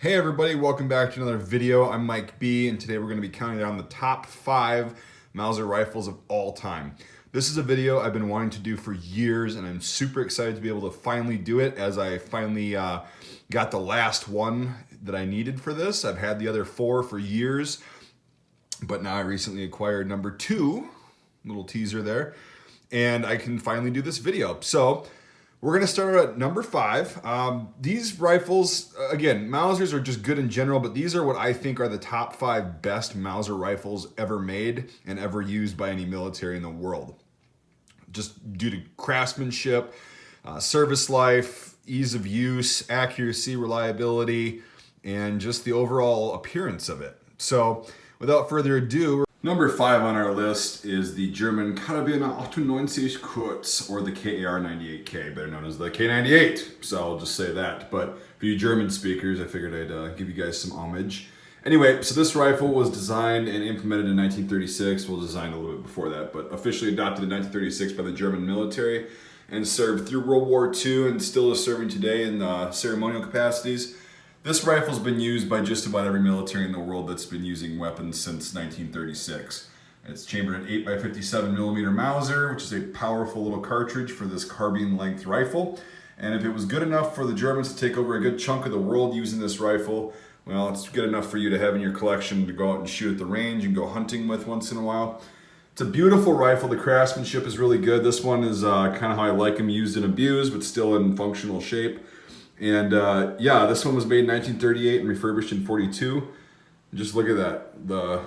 Hey everybody, welcome back to another video. I'm Mike B, and today we're going to be counting down the top 5 Mauser rifles of all time. This is a video I've been wanting to do for years, and I'm super excited to be able to finally do it as I finally got the last one that I needed for this. I've had the other 4 for years, but now I recently acquired number 2, little teaser there, and I can finally do this video. So we're gonna start at number 5. These rifles, again, Mausers are just good in general, but these are what I think are the top 5 best Mauser rifles ever made and ever used by any military in the world. Just due to craftsmanship, service life, ease of use, accuracy, reliability, and just the overall appearance of it. So without further ado, number 5 on our list is the German Karabiner 98 Kurz, or the KAR-98K, better known as the K98. So I'll just say that. But for you German speakers, I figured I'd give you guys some homage. Anyway, so this rifle was designed and implemented in 1936. Well, designed a little bit before that, but officially adopted in 1936 by the German military and served through World War II and still is serving today in ceremonial capacities. This rifle's been used by just about every military in the world that's been using weapons since 1936. It's chambered at 8x57mm Mauser, which is a powerful little cartridge for this carbine length rifle. And if it was good enough for the Germans to take over a good chunk of the world using this rifle, well, it's good enough for you to have in your collection to go out and shoot at the range and go hunting with once in a while. It's a beautiful rifle. The craftsmanship is really good. This one is kind of how I like them, used and abused, but still in functional shape. And yeah, this one was made in 1938 and refurbished in 42. Just look at that, the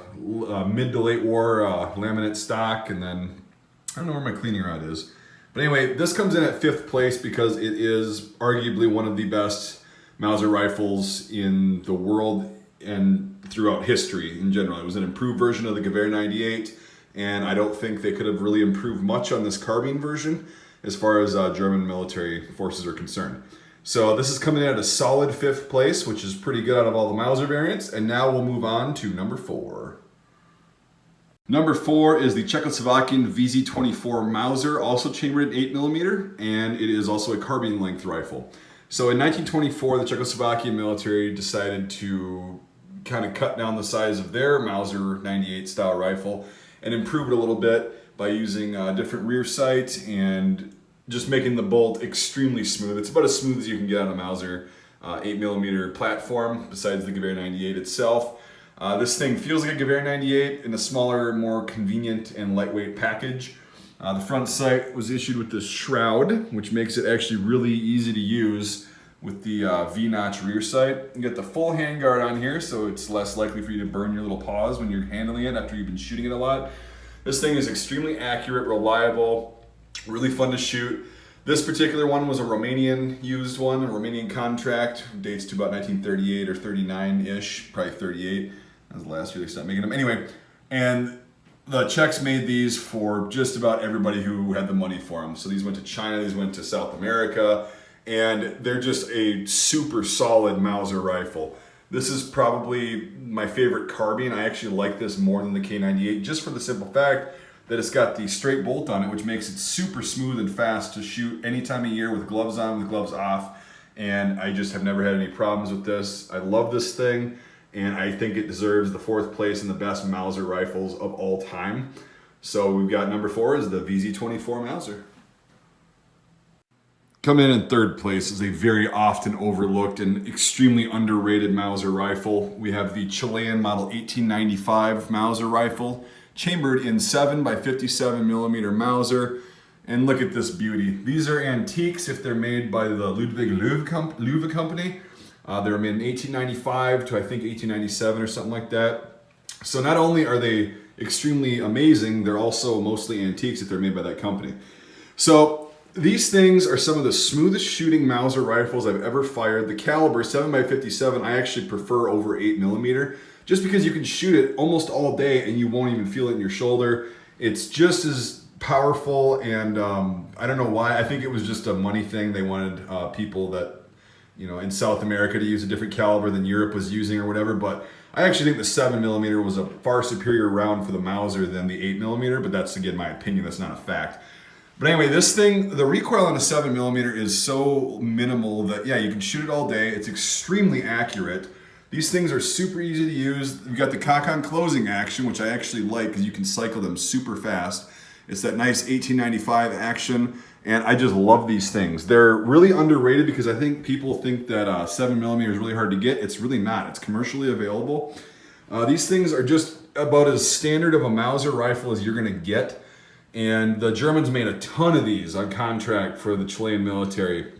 mid to late war laminate stock, and then I don't know where my cleaning rod is. But anyway, this comes in at 5th place because it is arguably one of the best Mauser rifles in the world and throughout history in general. It was an improved version of the Gewehr 98, and I don't think they could have really improved much on this carbine version as far as German military forces are concerned. So this is coming in at a solid 5th place, which is pretty good out of all the Mauser variants. And now we'll move on to number 4. Number 4 is the Czechoslovakian VZ-24 Mauser, also chambered at 8mm, and it is also a carbine length rifle. So in 1924, the Czechoslovakian military decided to kind of cut down the size of their Mauser 98 style rifle and improve it a little bit by using a different rear sight and just making the bolt extremely smooth. It's about as smooth as you can get on a Mauser 8mm platform, besides the Gewehr 98 itself. This thing feels like a Gewehr 98 in a smaller, more convenient and lightweight package. The front sight was issued with this shroud, which makes it actually really easy to use with the V-notch rear sight. You get the full handguard on here, so it's less likely for you to burn your little paws when you're handling it after you've been shooting it a lot. This thing is extremely accurate, reliable, really fun to shoot. This particular one was a Romanian used one, a Romanian contract, dates to about 1938 or 39-ish, probably 38. That was the last year they stopped making them. Anyway, and the Czechs made these for just about everybody who had the money for them. So these went to China, these went to South America, and they're just a super solid Mauser rifle. This is probably my favorite carbine. I actually like this more than the K98, just for the simple fact that it's got the straight bolt on it, which makes it super smooth and fast to shoot any time of year with gloves on, with gloves off. And I just have never had any problems with this. I love this thing, and I think it deserves the 4th place in the best Mauser rifles of all time. So we've got number 4 is the VZ-24 Mauser. Coming in 3rd place is a very often overlooked and extremely underrated Mauser rifle. We have the Chilean Model 1895 Mauser rifle, chambered in 7x57mm Mauser. And look at this beauty. These are antiques if they're made by the Ludwig Löwe Company. They were made in 1895 to I think 1897 or something like that. So not only are they extremely amazing, they're also mostly antiques if they're made by that company. So these things are some of the smoothest shooting Mauser rifles I've ever fired. The caliber 7x57 I actually prefer over 8mm, just because you can shoot it almost all day and you won't even feel it in your shoulder. It's just as powerful, and I don't know why. I think it was just a money thing. They wanted people that, you know, in South America to use a different caliber than Europe was using or whatever. But I actually think the 7mm was a far superior round for the Mauser than the 8mm, but that's, again, my opinion. That's not a fact. But anyway, this thing, the recoil on a 7mm is so minimal that, yeah, you can shoot it all day. It's extremely accurate. These things are super easy to use. You've got the cock-on closing action, which I actually like because you can cycle them super fast. It's that nice 1895 action, and I just love these things. They're really underrated because I think people think that 7mm is really hard to get. It's really not. It's commercially available. These things are just about as standard of a Mauser rifle as you're gonna get. And the Germans made a ton of these on contract for the Chilean military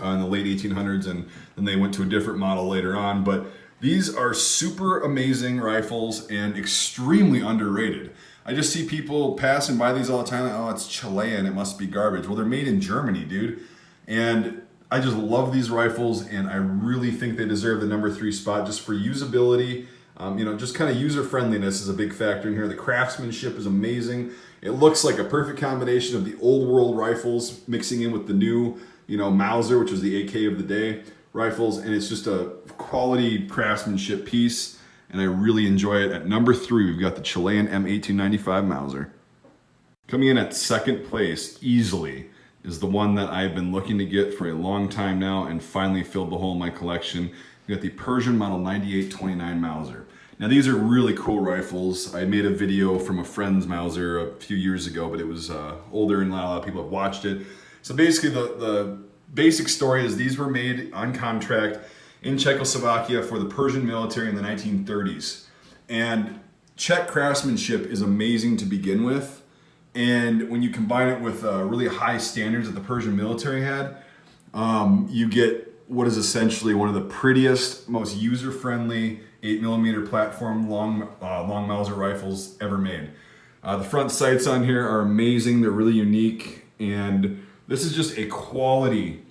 in the late 1800s, and then they went to a different model later on. But these are super amazing rifles and extremely underrated. I just see people passing by these all the time, like, oh, it's Chilean, it must be garbage. Well, they're made in Germany, dude. And I just love these rifles, and I really think they deserve the number 3 spot just for usability. You know, just kind of user friendliness is a big factor in here. The craftsmanship is amazing. It looks like a perfect combination of the old world rifles mixing in with the new, you know, Mauser, which was the AK of the day rifles, and it's just a quality craftsmanship piece, and I really enjoy it. At number 3, we've got the Chilean M1895 Mauser. Coming in at second place, easily, is the one that I've been looking to get for a long time now and finally filled the hole in my collection. We got the Persian Model 9829 Mauser. Now these are really cool rifles. I made a video from a friend's Mauser a few years ago, but it was older and not a lot of people have watched it. So basically the basic story is these were made on contract in Czechoslovakia for the Persian military in the 1930s. And Czech craftsmanship is amazing to begin with. And when you combine it with really high standards that the Persian military had, you get what is essentially one of the prettiest, most user-friendly 8mm platform long Mauser rifles ever made. The front sights on here are amazing. They're really unique, and this is just a quality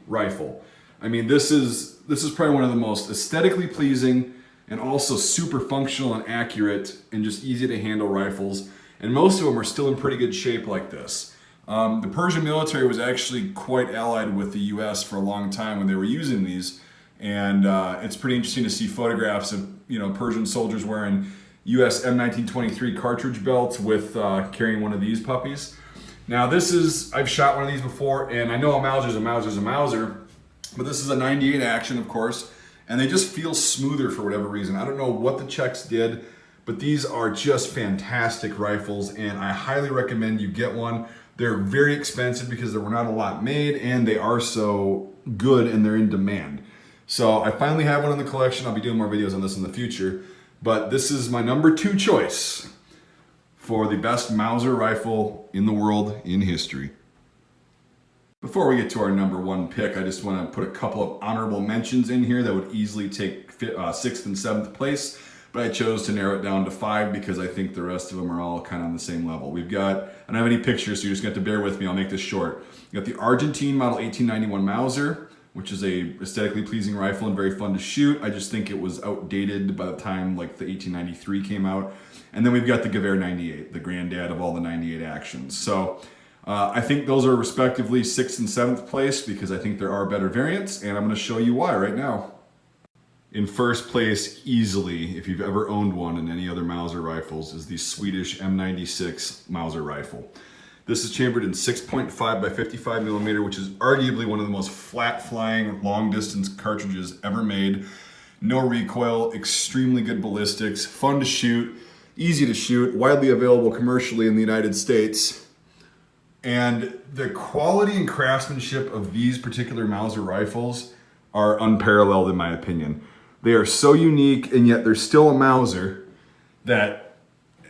rifle. I mean, this is probably one of the most aesthetically pleasing and also super functional and accurate and just easy to handle rifles. And most of them are still in pretty good shape like this. The Persian military was actually quite allied with the US for a long time when they were using these. And it's pretty interesting to see photographs of, you know, Persian soldiers wearing US M1923 cartridge belts with carrying one of these puppies. Now I've shot one of these before, and I know a Mauser's a Mauser, but this is a 98 action, of course, and they just feel smoother for whatever reason. I don't know what the Czechs did, but these are just fantastic rifles, and I highly recommend you get one. They're very expensive because there were not a lot made, and they are so good and they're in demand. So I finally have one in the collection. I'll be doing more videos on this in the future, but this is my number 2 choice for the best Mauser rifle in the world in history. Before we get to our number 1 pick, I just want to put a couple of honorable mentions in here that would easily take 6th and 7th place, but I chose to narrow it down to 5 because I think the rest of them are all kind of on the same level. We've got, I don't have any pictures, so you just got to bear with me, I'll make this short. You got the Argentine Model 1891 Mauser, which is a aesthetically pleasing rifle and very fun to shoot. I just think it was outdated by the time like the 1893 came out. And then we've got the Gewehr 98, the granddad of all the 98 actions. So I think those are respectively 6th and 7th place because I think there are better variants, and I'm gonna show you why right now. In first place, easily, if you've ever owned one in any other Mauser rifles, is the Swedish M96 Mauser rifle. This is chambered in 6.5 by 55mm, which is arguably one of the most flat-flying, long-distance cartridges ever made. No recoil, extremely good ballistics, fun to shoot, easy to shoot, widely available commercially in the United States. And the quality and craftsmanship of these particular Mauser rifles are unparalleled in my opinion. They are so unique, and yet they're still a Mauser that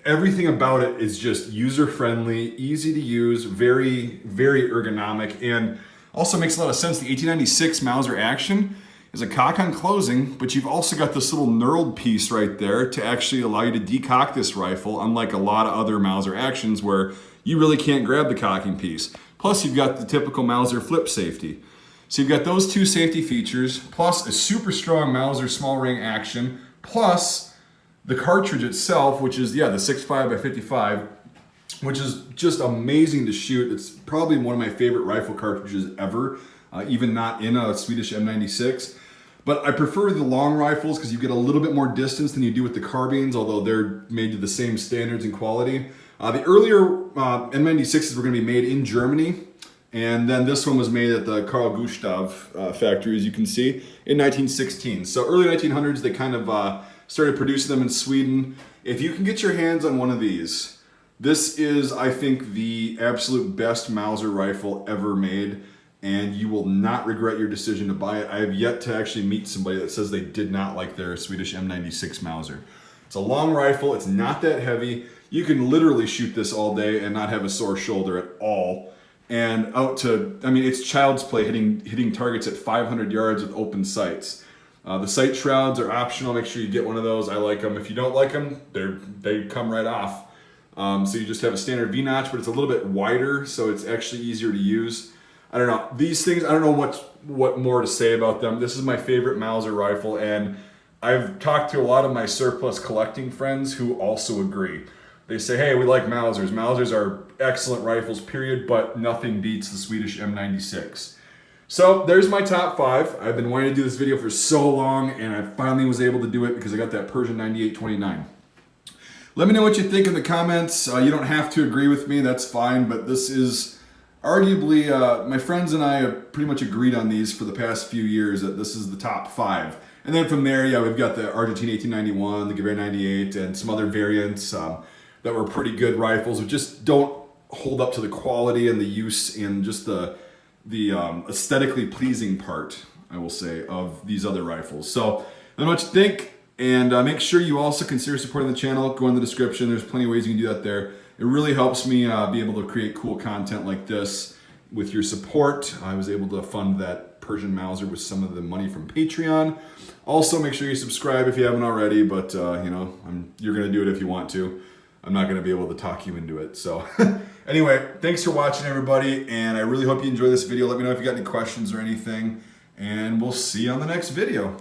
everything about it is just user-friendly, easy to use, very, very ergonomic, and also makes a lot of sense. The 1896 Mauser action is a cock-on closing, but you've also got this little knurled piece right there to actually allow you to decock this rifle, unlike a lot of other Mauser actions where you really can't grab the cocking piece. Plus, you've got the typical Mauser flip safety. So you've got those 2 safety features, plus a super strong Mauser small ring action, plus the cartridge itself, which is, the 6.5 by 55, which is just amazing to shoot. It's probably one of my favorite rifle cartridges ever, even not in a Swedish M96. But I prefer the long rifles because you get a little bit more distance than you do with the carbines, although they're made to the same standards and quality. The earlier M96s were going to be made in Germany, And then this one was made at the Carl Gustav factory, as you can see, in 1916. So early 1900s, they kind of started producing them in Sweden. If you can get your hands on one of these, this is, I think, the absolute best Mauser rifle ever made, and you will not regret your decision to buy it. I have yet to actually meet somebody that says they did not like their Swedish M96 Mauser. It's a long rifle, it's not that heavy. You can literally shoot this all day and not have a sore shoulder at all. And out to, I mean, it's child's play hitting targets at 500 yards with open sights. The sight shrouds are optional. Make sure you get one of those. I like them. If you don't like them, they come right off. So you just have a standard V-notch, but it's a little bit wider, so it's actually easier to use. I don't know. These things, I don't know what more to say about them. This is my favorite Mauser rifle, and I've talked to a lot of my surplus collecting friends who also agree. They say, hey, we like Mausers. Mausers are excellent rifles, period, but nothing beats the Swedish M96. So there's my top 5. I've been wanting to do this video for so long, and I finally was able to do it because I got that Persian 9829. Let me know what you think in the comments. You don't have to agree with me, that's fine, but this is arguably, my friends and I have pretty much agreed on these for the past few years that this is the top 5. And then from there, yeah, we've got the Argentine 1891, the Gewehr 98, and some other variants that were pretty good rifles, but just don't hold up to the quality and the use and just the aesthetically pleasing part, I will say, of these other rifles. So let me know what you think, and make sure you also consider supporting the channel. Go in the description. There's plenty of ways you can do that there. It really helps me be able to create cool content like this with your support. I was able to fund that Persian Mauser with some of the money from Patreon. Also, make sure you subscribe if you haven't already, but you know, you're going to do it if you want to. I'm not going to be able to talk you into it. So anyway, thanks for watching, everybody, and I really hope you enjoy this video. Let me know if you got any questions or anything, and we'll see you on the next video.